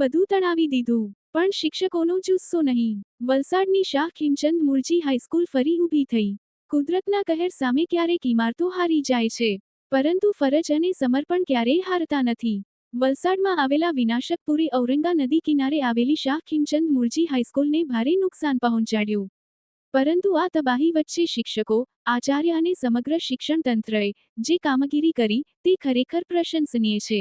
બધું તણાવી દીધું, પણ શિક્ષકોનો જુસ્સો નહીં. વલસાડની શાહ ખીમચંદ મુળજી હાઈસ્કૂલ ફરી ઊભી થઈ. કુદરતના કહેર સામે ક્યારેક ઇમારતો હારી જાય છે, પરંતુ ફરજ અને સમર્પણ ક્યારેય હારતા નથી. વલસાડમાં આવેલા વિનાશકપુરી ઔરંગા નદી કિનારે આવેલી શાહ ખીમચંદ મુળજી હાઈસ્કૂલને ભારે નુકસાન પહોંચાડ્યું. પરંતુ આ તબાહી વચ્ચે શિક્ષકો, આચાર્ય અને સમગ્ર શિક્ષણ તંત્રએ જે કામગીરી કરી તે ખરેખર પ્રશંસનીય છે.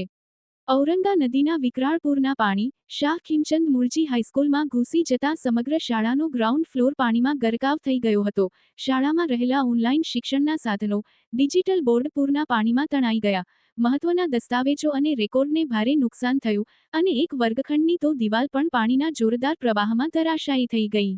ઔરંગા નદીના વિકરાળ પૂરના પાણી શાહ ખીમચંદ મુળજી હાઈસ્કૂલમાં ઘૂસી જતા સમગ્ર શાળાનો ગ્રાઉન્ડ ફ્લોર પાણીમાં ગરકાવ થઈ ગયો હતો. શાળામાં રહેલા ઓનલાઈન શિક્ષણના સાધનો, ડિજિટલ બોર્ડ પૂરના પાણીમાં તણાઈ ગયા. મહત્વના દસ્તાવેજો અને રેકોર્ડને ભારે નુકસાન થયું અને એક વર્ગખંડની તો દિવાલ પણ પાણીના જોરદાર પ્રવાહમાં ધરાશાયી થઈ ગઈ.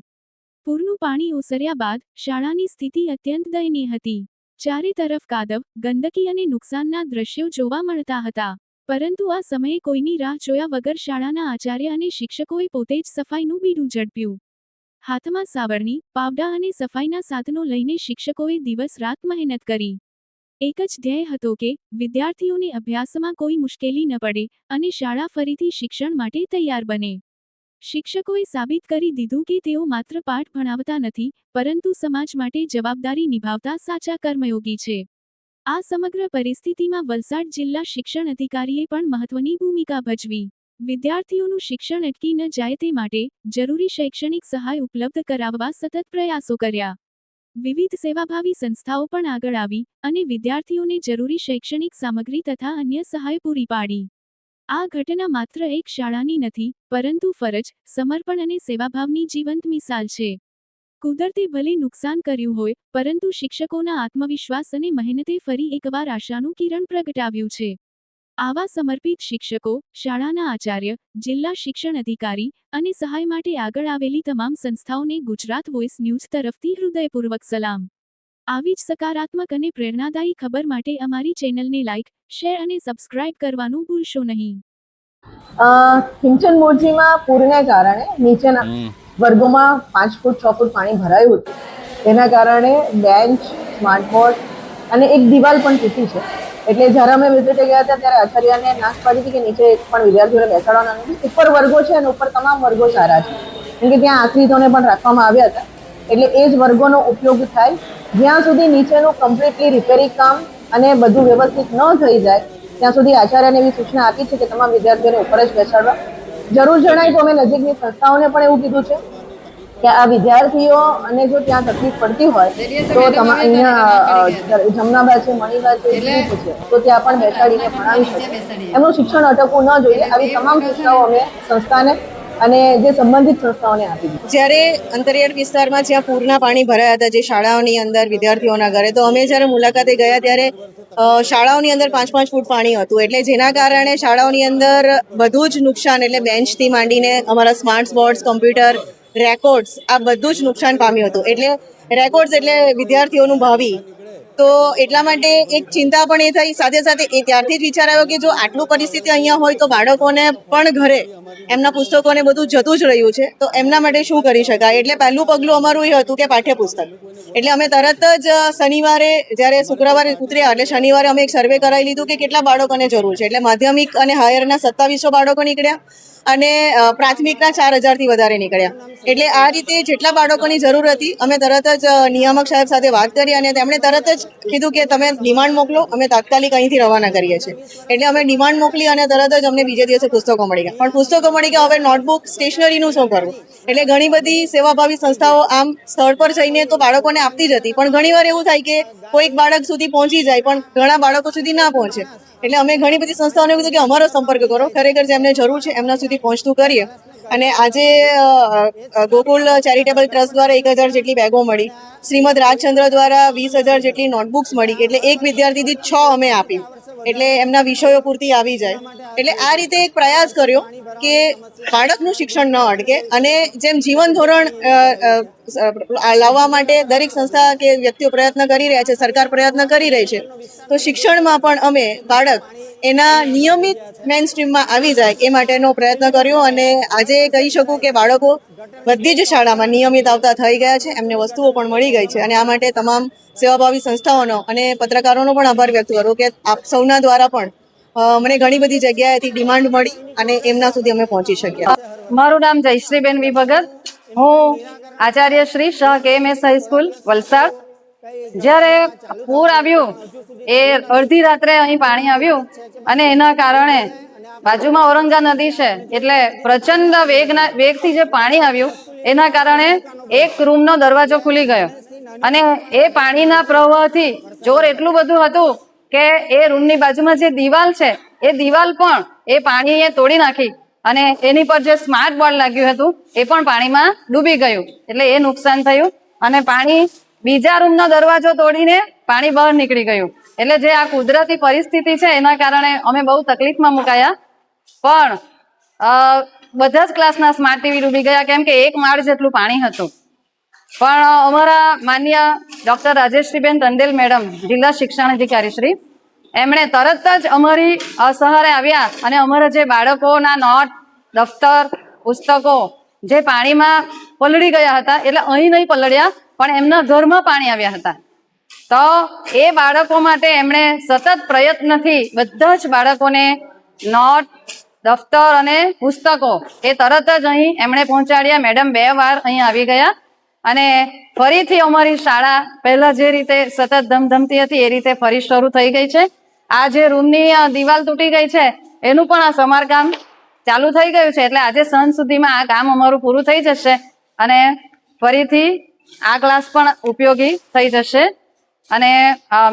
પૂરનું પાણી ઓસર્યા બાદ શાળાની સ્થિતિ અત્યંત દયનીય હતી. ચારે તરફ કાદવ, ગંદકી અને નુકસાનના દ્રશ્યો જોવા મળતા હતા. પરંતુ આ સમયે કોઈની રાહ જોયા વગર શાળાના આચાર્ય અને શિક્ષકોએ પોતે જ સફાઈનું બીડું ઝડપ્યું. હાથમાં સાવરણી, પાવડા અને સફાઈના સાધનો લઈને શિક્ષકોએ દિવસ રાત મહેનત કરી. એક જ ધ્યેય હતો કે વિદ્યાર્થીઓને અભ્યાસમાં કોઈ મુશ્કેલી ન પડે અને શાળા ફરીથી શિક્ષણ માટે તૈયાર બને. શિક્ષકોએ સાબિત કરી દીધું કે તેઓ માત્ર પાઠ ભણાવતા નથી, પરંતુ સમાજ માટે જવાબદારી નિભાવતા સાચા કર્મયોગી છે. આ સમગ્ર પરિસ્થિતિમાં વલસાડ જિલ્લા શિક્ષણ અધિકારીએ પણ મહત્વની ભૂમિકા ભજવી. વિદ્યાર્થીઓનું શિક્ષણ અટકી ન જાય તે માટે જરૂરી શૈક્ષણિક સહાય ઉપલબ્ધ કરાવવા સતત પ્રયાસો કર્યા. વિવિધ સેવાભાવી સંસ્થાઓ પણ આગળ આવી અને વિદ્યાર્થીઓને જરૂરી શૈક્ષણિક સામગ્રી તથા અન્ય સહાય પૂરી પાડી. આ ઘટના માત્ર એક શાળાની નથી, પરંતુ ફરજ, સમર્પણ અને સેવાભાવની જીવંત મિસાલ છે. કુદરતે ભલે નુકસાન કર્યું હોય, પરંતુ શિક્ષકોના આત્મવિશ્વાસ અને મહેનતે ફરી એકવાર આશાનું કિરણ પ્રગટાવ્યું છે. આવા સમર્પિત શિક્ષકો, શાળાના આચાર્ય, જિલ્લા શિક્ષણ અધિકારી અને સહાય માટે આગળ આવેલી તમામ સંસ્થાઓને ગુજરાત વોઇસ ન્યૂઝ તરફથી હૃદયપૂર્વક સલામ. આવી જ સકારાત્મક અને પ્રેરણાદાયી ખબર માટે અમારી ચેનલને લાઇક, શેર અને સબસ્ક્રાઇબ કરવાનું ભૂલશો નહીં. ખીમચંદ મુળજીમાં પૂરને કારણે નીચેના વર્ગોમાં 5 ફૂટ 6 ફૂટ પાણી ભરાયું હતું. તેના કારણે બેન્ચ, સ્માર્ટ બોર્ડ અને એક દિવાલ પણ તૂટી છે. એટલે જ્યારે અમે વિઝિટે ગયા હતા ત્યારે આચાર્યને નાશ પાડી હતી કે નીચે એક પણ વિદ્યાર્થીઓને બેસાડવાના નથી. ઉપર વર્ગો છે અને ઉપર તમામ વર્ગો સારા છે, કેમ કે ત્યાં આશ્રિતોને પણ રાખવામાં આવ્યા હતા. એટલે એ જ વર્ગોનો ઉપયોગ થાય. જ્યાં સુધી નીચેનું કમ્પ્લીટલી રિપેરિંગ કામ અને બધું વ્યવસ્થિત ન થઈ જાય ત્યાં સુધી આચાર્યને એવી સૂચના આપી છે કે તમામ વિદ્યાર્થીઓને ઉપર જ બેસાડવા. જરૂર જણાય તો અમે નજીકની સંસ્થાઓને પણ એવું કીધું છે કે આ વિદ્યાર્થીઓ અને જો ત્યાં તકલીફ પડતી હોય તો અહીંયા જમનાબા છે, મણીબા છે, દીપ છે, તો ત્યાં પણ બેસાડીને ભણાવી શકે. એમનું શિક્ષણ અટકવું ન જોઈએ. આવી તમામ સૂચનાઓ અમે સંસ્થાને અને જે સંબંધિત સંસ્થાઓને આપી દીધી. જ્યારે અંતરિયાળ વિસ્તારમાં જ્યાં પૂરના પાણી ભરાયા હતા, જે શાળાઓની અંદર વિદ્યાર્થીઓના ઘરે, તો અમે જ્યારે મુલાકાતે ગયા ત્યારે શાળાઓની અંદર 5-5 ફૂટ પાણી હતું. એટલે જેના કારણે શાળાઓની અંદર બધું જ નુકસાન, એટલે બેન્ચથી માંડીને અમારા સ્માર્ટ બોર્ડ્સ, કમ્પ્યુટર, રેકોર્ડ્સ, આ બધું જ નુકસાન પામ્યું હતું. એટલે રેકોર્ડ્સ એટલે વિદ્યાર્થીઓનું ભાવિ. તો એટલા માટે એક ચિંતા પણ એ થઈ. સાથે સાથે એ ત્યારથી જ વિચાર આવ્યો કે જો આટલું પરિસ્થિતિ અહીંયા હોય તો બાળકોને પણ ઘરે એમના પુસ્તકોને બધું જતું જ રહ્યું છે, તો એમના માટે શું કરી શકાય. એટલે પહેલું પગલું અમારું એ હતું કે પાઠ્યપુસ્તક. એટલે અમે તરત જ શનિવારે, જ્યારે શુક્રવારે ઉતર્યા એટલે શનિવારે અમે એક સર્વે કરાવી લીધું કે કેટલા બાળકોને જરૂર છે. એટલે માધ્યમિક અને હાયરના 2700 બાળકો નીકળ્યા અને પ્રાથમિકના 4000થી વધારે નીકળ્યા. એટલે આ રીતે જેટલા બાળકોની જરૂર હતી અમે તરત જ નિયામક સાહેબ સાથે વાત કરી અને તેમણે તરત જ કીધું કે તમે ડિમાન્ડ મોકલો, અમે તાત્કાલિક અહીંથી રવાના કરીએ છીએ. એટલે અમે ડિમાન્ડ મોકલી અને તરત જ અમને બીજે દિવસે પુસ્તકો મળી ગયા. પણ પુસ્તકો મળી ગયા, હવે નોટબુક, સ્ટેશનરીનું શું કરવું? એટલે ઘણી બધી સેવાભાવી સંસ્થાઓ આમ સ્થળ પર જઈને તો બાળકોને આપતી જ હતી, પણ ઘણીવાર એવું થાય કે કોઈક બાળક સુધી પહોંચી જાય પણ ઘણા બાળકો સુધી ના પહોંચે. એટલે અમે ઘણી બધી સંસ્થાઓને કીધું કે અમારો સંપર્ક કરો, ખરેખર જેમને જરૂર છે એમના સુધી પહોંચતું કરીએ. અને આજે ગોકુલ ચેરિટેબલ ટ્રસ્ટ દ્વારા 1000 જેટલી બેગો મળી, શ્રીમદ રાજચંદ્ર દ્વારા 20000 જેટલી નોટબુક્સ મળી. એટલે એક વિદ્યાર્થીથી 6 અમે આપી, એટલે એમના વિષયો પૂરતી આવી જાય. એટલે આ રીતે એક પ્રયાસ કર્યો કે બાળકનું શિક્ષણ ન અટકે અને જેમ જીવન ધોરણ લાવવા માટે દરેક સંસ્થા કે વ્યક્તિઓ પ્રયત્ન કરી રહ્યા છે, સરકાર પ્રયત્ન કરી રહી છે, તો શિક્ષણમાં પણ અમે બાળક એના નિયમિત મેઇન સ્ટ્રીમમાં આવી જાય એ માટેનો પ્રયત્ન કર્યો. અને આજે કહી શકું કે બાળકો બધી જ શાળામાં નિયમિત આવતા થઈ ગયા છે, એમને વસ્તુઓ પણ મળી ગઈ છે. અને આ માટે તમામ સેવાભાવી સંસ્થાઓનો અને પત્રકારોનો પણ આભાર વ્યક્ત કરું કે આપ સૌના દ્વારા પણ મને ઘણી બધી જગ્યાએથી ડિમાન્ડ મળી અને એમના સુધી અમે પહોંચી શક્યા. મારું નામ જયશ્રીબેન વી ભગત. હું આચાર્ય શ્રી શાહ KMS હાઈસ્કૂલ વલસાડ. જ્યારે પૂર આવ્યું એ અડધી રાત્રે અહીં પાણી આવ્યું અને એના કારણે બાજુમાં ઔરંગા નદી છે એટલે પ્રચંડ વેગથી જે પાણી આવ્યું એના કારણે એક રૂમનો દરવાજો ખુલી ગયો અને એ પાણીના પ્રવાહથી જોર એટલું બધું હતું કે એ રૂમની બાજુમાં જે દિવાલ છે એ દિવાલ પણ એ પાણીએ તોડી નાખી અને એની પર જે સ્માર્ટ બોર્ડ લાગ્યું હતું એ પણ પાણીમાં ડૂબી ગયું એટલે એ નુકસાન થયું અને પાણી બીજા રૂમનો દરવાજો તોડીને પાણી બહાર નીકળી ગયું. એટલે જે આ કુદરતી પરિસ્થિતિ છે એના કારણે અમે બહુ તકલીફમાં મુકાયા. પણ બધા જ ક્લાસના સ્માર્ટ ટીવી ડૂબી ગયા કેમ કે એક માળ જેટલું પાણી હતું. પણ અમારા માન્ય ડોક્ટર રાજેશ્રીબેન ટંડેલ મેડમ, જિલ્લા શિક્ષણ અધિકારી શ્રી, એમણે તરત જ અમારી સહારે આવ્યા અને અમારા જે બાળકોના નોટ, દફતર, પુસ્તકો જે પાણીમાં પલળી ગયા હતા, એટલે અહીં નહીં પલળ્યા પણ એમના ઘરમાં પાણી આવ્યા હતા, તો એ બાળકો માટે એમણે સતત પ્રયત્નથી બધા જ બાળકોને નોટ, દફતર અને પુસ્તકો એ તરત જ અહીં એમણે પહોંચાડ્યા. મેડમ 2 વાર અહીં આવી ગયા અને ફરીથી અમારી શાળા પહેલા જે રીતે સતત ધમધમતી હતી એ રીતે ફરી શરૂ થઈ ગઈ છે. આ જે રૂમની દિવાલ તૂટી ગઈ છે એનું પણ આ સમારકામ ચાલુ થઈ ગયું છે એટલે આજે સાંજ સુધીમાં આ કામ અમારું પૂરું થઈ જશે અને ફરીથી આ ક્લાસ પણ ઉપયોગી થઈ જશે. અને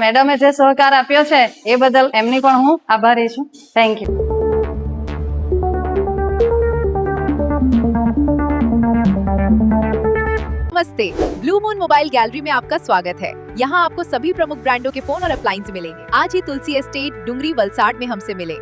મેડમે જે સહકાર આપ્યો છે એ બદલ એમની પણ હું આભારી છું. Thank you. नमस्ते, ब्लू मून मोबाइल गैलरी में आपका स्वागत है। यहाँ आपको सभी प्रमुख ब्रांडों के फोन और अप्लायंस मिलेंगे। आज ही तुलसी एस्टेट, डुंगरी, वलसाड में हमसे मिले।